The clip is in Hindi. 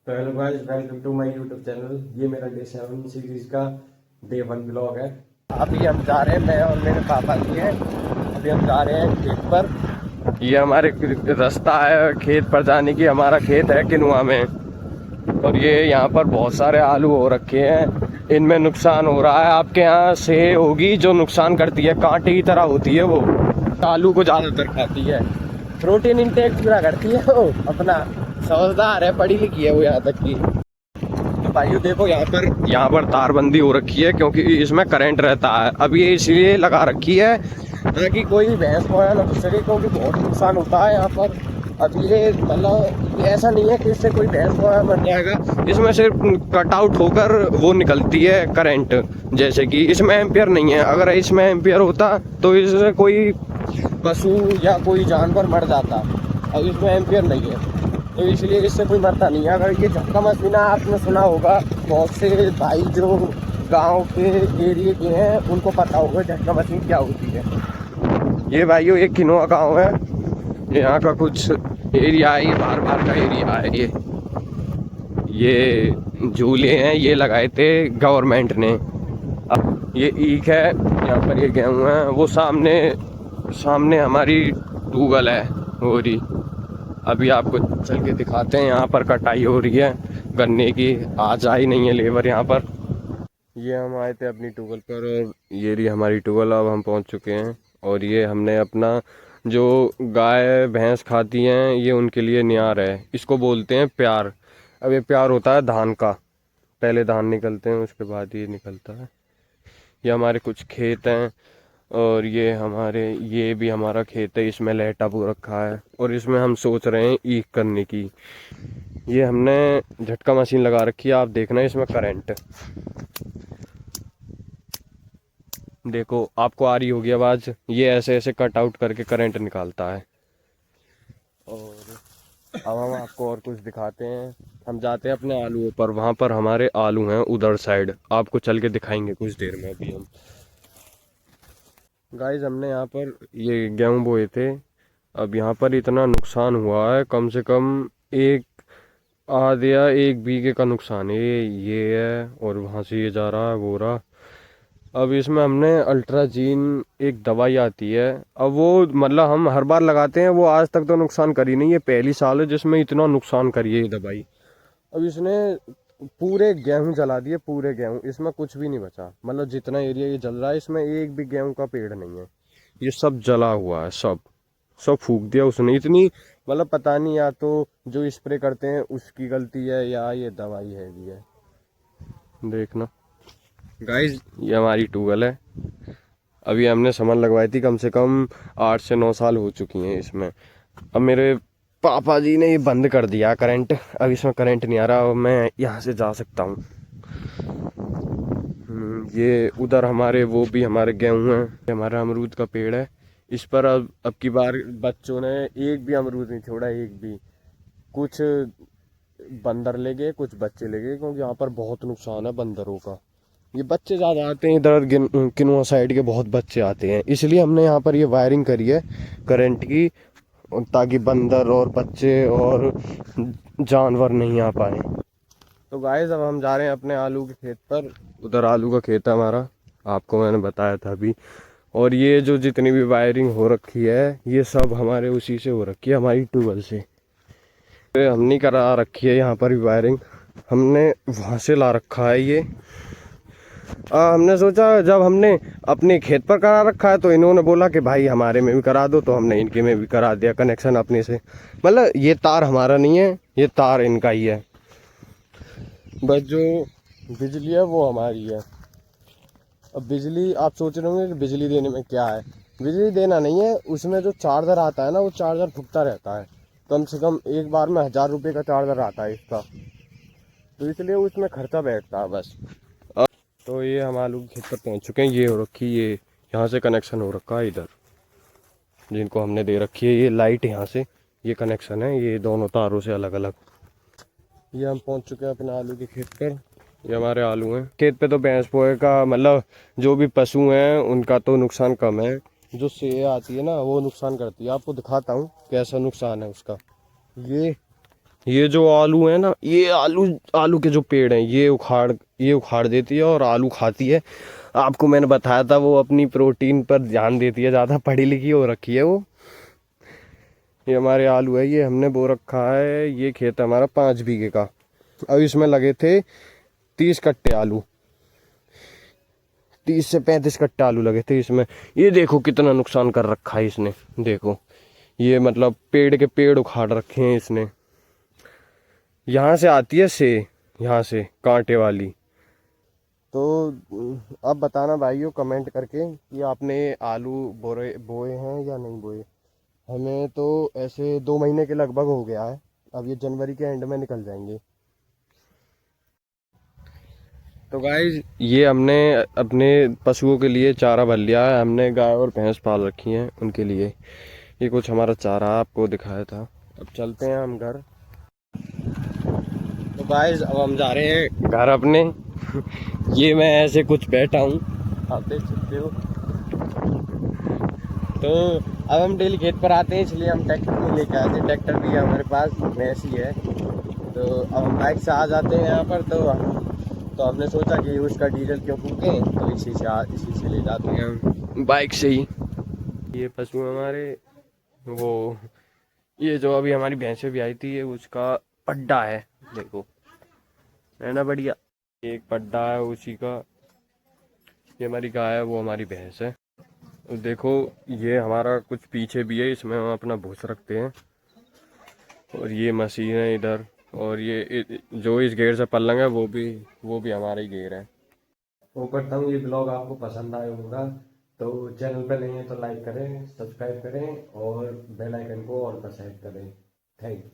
तो hello guys, welcome to my YouTube channel. ये मेरा डे 7 सीरीज का डे 1 ब्लॉग है। अभी हम जा रहे हैं, मैं और मेरे पापा जी हैं। अभी हम जा रहे हैं खेत पर। ये हमारे रास्ता है खेत पर जाने की। हमारा खेत है किनुआ में और ये यहाँ पर बहुत सारे आलू हो रखे हैं। इनमें नुकसान हो रहा है। आपके यहाँ से होगी जो नुकसान करती है, कांटे की तरह होती है वो, आलू को ज़्यादातर खाती है। प्रोटीन इंटेक पूरा करती है वो अपना। समझदार है, पढ़ी लिखी है वो यहाँ तक की। तो भाइयों देखो, यहाँ पर तारबंदी हो रखी है क्योंकि इसमें करंट रहता है। अब ये इसलिए लगा रखी है ताकि कोई भैंस वगैरह ना घुस सके, क्योंकि बहुत नुकसान होता है यहाँ पर। अब ये मतलब ऐसा नहीं है कि इससे कोई भैंस वगैरह मर जाएगा। इसमें से कट आउट होकर वो निकलती है करंट। जैसे कि इसमें एम्पियर नहीं है। अगर इसमें एम्पियर होता तो इससे कोई पशु या कोई जानवर मर जाता। अब इसमें एम्पियर नहीं है तो इसलिए इससे कोई मरता नहीं है। अगर ये झटका मशीन आपने सुना होगा, बहुत से भाई जो गांव के एरिया के हैं उनको पता होगा झटका मशीन क्या होती है। ये भाइयों एक किनोआ गांव है। यहाँ का कुछ एरिया है, ये बाहर बाहर का एरिया है। ये झूले हैं, ये लगाए थे गवर्नमेंट ने। अब ये ईख है, यहाँ पर ये गेहूँ है। वो सामने सामने हमारी गूगल है हो रही। अभी आपको चल के दिखाते हैं। यहाँ पर कटाई हो रही है गन्ने की। आज आई नहीं है लेबर यहाँ पर। ये हम आए थे अपनी टूगल पर और ये रही हमारी टूगल। अब हम पहुँच चुके हैं और ये हमने अपना जो गाय भैंस खाती हैं ये उनके लिए नियार है। इसको बोलते हैं प्यार। अब ये प्यार होता है धान का। पहले धान निकलते हैं उसके बाद ये निकलता है। ये हमारे कुछ खेत हैं और ये भी हमारा खेत है। इसमें लहटा बो रखा है और इसमें हम सोच रहे हैं ईख करने की। ये हमने झटका मशीन लगा रखी है। आप देखना इसमें करंट देखो, आपको आ रही होगी आवाज़। ये ऐसे ऐसे कट आउट करके करंट निकालता है। और अब हम आपको और कुछ दिखाते हैं। हम जाते हैं अपने आलूओं पर। वहाँ पर हमारे आलू हैं उधर साइड, आपको चल के दिखाएंगे कुछ देर में। अभी हम गाइस हमने यहाँ पर ये गेहूँ बोए थे। अब यहाँ पर इतना नुकसान हुआ है, कम से कम एक आधे या एक बीघे का नुकसान है। ये है और वहाँ से ये जा रहा है वो रहा। अब इसमें हमने अल्ट्राजीन एक दवाई आती है। अब वो मतलब हम हर बार लगाते हैं, वो आज तक तो नुकसान करी नहीं। ये पहली साल है जिसमें इतना नुकसान करी है ये दवाई। अब इसने पूरे गेहूं जला दिए, पूरे गेहूं। इसमें कुछ भी नहीं बचा। मतलब जितना एरिया ये जल रहा है इसमें एक भी गेहूं का पेड़ नहीं है। ये सब जला हुआ है, सब सब फूक दिया उसने। इतनी मतलब पता नहीं, या तो जो स्प्रे करते हैं उसकी गलती है या ये दवाई है भी है। देखना गाइस, ये हमारी टूगल है। अभी हमने सामान लगवाई थी, कम से कम 8 से 9 साल हो चुकी हैं इसमें। अब मेरे पापा जी ने ये बंद कर दिया करंट। अब इसमें करंट नहीं आ रहा। अब मैं यहाँ से जा सकता हूँ। ये उधर हमारे वो भी हमारे गेहूँ हैं। ये हमारा अमरूद का पेड़ है। इस पर अब की बार बच्चों ने एक भी अमरूद नहीं छोड़ा, एक भी। कुछ बंदर ले गए, कुछ बच्चे ले गए, क्योंकि यहाँ पर बहुत नुकसान है बंदरों का। ये बच्चे ज़्यादा आते हैं इधर, किनुआ साइड के बहुत बच्चे आते हैं। इसलिए हमने यहाँ पर ये वायरिंग करी है करंट की, ताकि बंदर और बच्चे और जानवर नहीं आ पाए। तो गाइस अब हम जा रहे हैं अपने आलू के खेत पर। उधर आलू का खेत है हमारा, आपको मैंने बताया था अभी। और ये जो जितनी भी वायरिंग हो रखी है ये सब हमारे उसी से हो रखी है, हमारी ट्यूबवेल से। हमने करा रखी है यहाँ पर भी वायरिंग। हमने वहाँ से ला रखा है ये। हमने सोचा जब हमने अपने खेत पर करा रखा है तो इन्होंने बोला कि भाई हमारे में भी करा दो, तो हमने इनके में भी करा दिया कनेक्शन अपने से। मतलब ये तार हमारा नहीं है, ये तार इनका ही है। बस जो बिजली है वो हमारी है। अब बिजली आप सोच रहे होंगे कि बिजली देने में क्या है। बिजली देना नहीं है, उसमें जो चार्जर आता है ना वो चार्जर फूकता रहता है। कम से कम एक बार में 1000 रुपये का चार्जर आता है इसका, तो इसलिए उसमें खर्चा बैठता है बस। तो ये हम आलू के खेत पर पहुँच चुके हैं। ये हो रखी, ये यहाँ से कनेक्शन हो रखा है इधर, जिनको हमने दे रखी है ये लाइट। यहाँ से ये कनेक्शन है, ये दोनों तारों से अलग अलग। ये हम पहुँच चुके हैं अपने आलू के खेत पर। ये हमारे आलू हैं। खेत पे तो भैंस पोए का मतलब जो भी पशु हैं उनका तो नुकसान कम है। जो सेह आती है ना वो नुकसान करती है। आपको दिखाता हूँ कैसा नुकसान है उसका। ये ये जो आलू है ना, ये आलू आलू के जो पेड़ हैं ये उखाड़ देती है और आलू खाती है। आपको मैंने बताया था वो अपनी प्रोटीन पर ध्यान देती है, ज़्यादा पढ़ी लिखी हो रखी है वो। ये हमारे आलू है, ये हमने बो रखा है। ये खेत है हमारा 5 बीघे का। अब इसमें लगे थे 30 कट्टे आलू, 30 से 35 कट्टे आलू लगे थे इसमें। ये देखो कितना नुकसान कर रखा है इसने। देखो ये मतलब पेड़ के पेड़ उखाड़ रखे हैं इसने। यहाँ से आती है से, यहाँ से कांटे वाली। तो अब बताना भाइयों कमेंट करके कि आपने आलू बोए बोए हैं या नहीं बोए। हमें तो ऐसे 2 महीने के लगभग हो गया है। अब ये जनवरी के एंड में निकल जाएंगे। तो गाइज ये हमने अपने पशुओं के लिए चारा भर लिया है। हमने गाय और भैंस पाल रखी हैं उनके लिए। ये कुछ हमारा चारा आपको दिखाया था। अब चलते हैं हम घर। तो गाइज अब हम जा रहे हैं घर अपने। ये मैं ऐसे कुछ बैठा हूँ, आप देख सकते हो। तो अब हम डेली खेत पर आते हैं, इसलिए हम ट्रैक्टर नहीं लेके आए थे। ट्रैक्टर भी है हमारे पास, भैंस ही है। तो अब हम बाइक से आ जाते हैं यहाँ पर। तो हमने सोचा कि उसका डीजल क्यों फूकें, तो इसी से ले जाते हैं हम बाइक से ही। ये पशु हमारे वो, ये जो अभी हमारी भैंसें भी आई थी, ये उसका पड्डा है। देखो है ना बढ़िया। ये एक पड्डा है उसी का। ये हमारी गाय है, वो हमारी भैंस है। देखो ये हमारा कुछ पीछे भी है, इसमें हम अपना भूस रखते हैं। और ये मशीन है इधर। और जो इस गेयर से पल्लंग है वो भी हमारा ही गेयर है। वो करता हूँ, ये ब्लॉग आपको पसंद आया होगा तो चैनल पे नहीं है तो लाइक करें, सब्सक्राइब करें और बेल आइकन को ऑल पर सेट करें। Thank you.